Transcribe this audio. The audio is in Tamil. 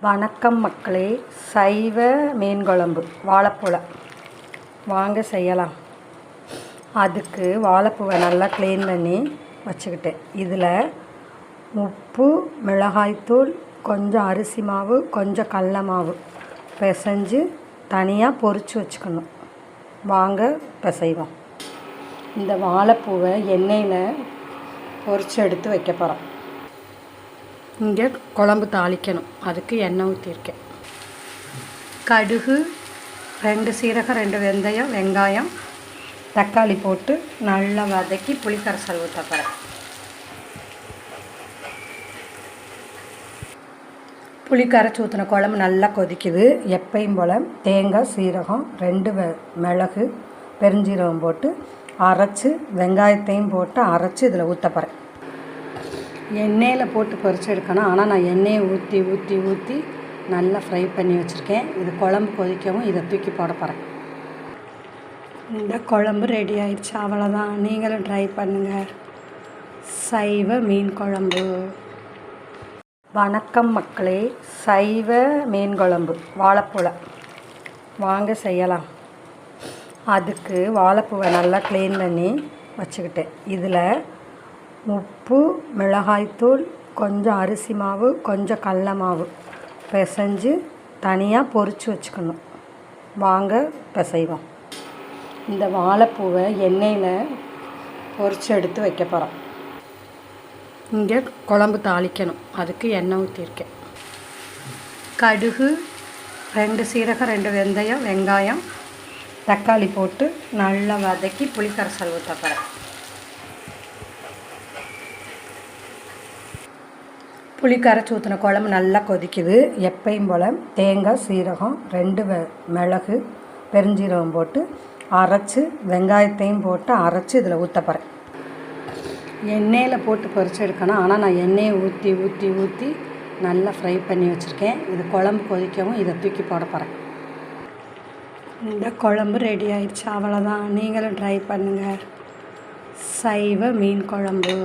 வணக்கம் மக்களே. சைவ மீன் குழம்பு வாழைப்பூவில் வாங்க செய்யலாம். அதுக்கு வாழைப்பூவை நல்லா க்ளீன் பண்ணி வச்சுக்கிட்டேன். இதில் உப்பு, மிளகாய்த்தூள், கொஞ்சம் அரிசி மாவு, கொஞ்சம் கடல மாவு பிசைஞ்சு தனியாக பொரித்து வச்சுக்கணும். வாங்க பிசைவோம். இந்த வாழைப்பூவை எண்ணெயில் பொரித்து எடுத்து வைக்க போகிறோம். இங்கே குழம்பு தாளிக்கணும். அதுக்கு எண்ணெய் ஊற்றிருக்கேன். கடுகு, 2 சீரகம், 2 வெந்தயம், வெங்காயம், தக்காளி போட்டு நல்லா வதக்கி புளிக்கரைசல் ஊற்ற போகிறேன். புளி கரைச்சி ஊற்றின குழம்பு நல்லா கொதிக்குது. எப்பையும் போல் தேங்காய், சீரகம், 2 மிளகு, பெருஞ்சீரகம் போட்டு அரைச்சி, வெங்காயத்தையும் போட்டு அரைச்சி இதில் ஊற்ற போகிறேன். எண்ணெயில் போட்டு பொரிச்சு எடுக்கணும். ஆனால் நான் எண்ணெயை ஊற்றி நல்லா ஃப்ரை பண்ணி வச்சுருக்கேன். இது குழம்பு கொதிக்கவும் இதை தூக்கி போட போகிறேன். இந்த குழம்பு ரெடி ஆயிடுச்சு. அவ்வளோதான். நீங்களும் ட்ரை பண்ணுங்கள். சைவ மீன் குழம்பு. வணக்கம் மக்களே. சைவ மீன் குழம்பு வாழைப்பூவில் வாங்க செய்யலாம். அதுக்கு வாழைப்பூவை நல்லா க்ளீன் பண்ணி வச்சுக்கிட்டேன். இதில் உப்பு, மிளகாய்த்தூள், கொஞ்சம் அரிசி மாவு, கொஞ்சம் கடல மாவு பிசைஞ்சு தனியாக பொரித்து வச்சுக்கணும். வாங்க பிசைவோம். இந்த வாழைப்பூவை எண்ணெயில் பொரித்து எடுத்து வைக்க போகிறோம். இங்கே குழம்பு தாளிக்கணும். அதுக்கு எண்ணெய் ஊற்றிருக்கேன். கடுகு, 2 சீரகம், 2 வெந்தயம், வெங்காயம், தக்காளி போட்டு நல்லா வதக்கி புளிக்கரைசல் ஊற்ற போகிறேன். புளி கரைச்சி ஊற்றின குழம்பு நல்லா கொதிக்குது. எப்பையும் போல் தேங்காய், சீரகம், 2 மிளகு, பெருஞ்சீரகம் போட்டு அரைச்சி, வெங்காயத்தையும் போட்டு அரைச்சி இதில் ஊற்ற போகிறேன். எண்ணெயில் போட்டு பொரிச்சு எடுக்கணும். ஆனால் நான் எண்ணெயை ஊற்றி நல்லா ஃப்ரை பண்ணி வச்சுருக்கேன். இது குழம்பு கொதிக்கவும் இதை தூக்கி போட போகிறேன். இந்த குழம்பு ரெடி ஆயிடுச்சு. அவ்வளோதான். நீங்களும் ட்ரை பண்ணுங்கள். சைவ மீன் குழம்பு.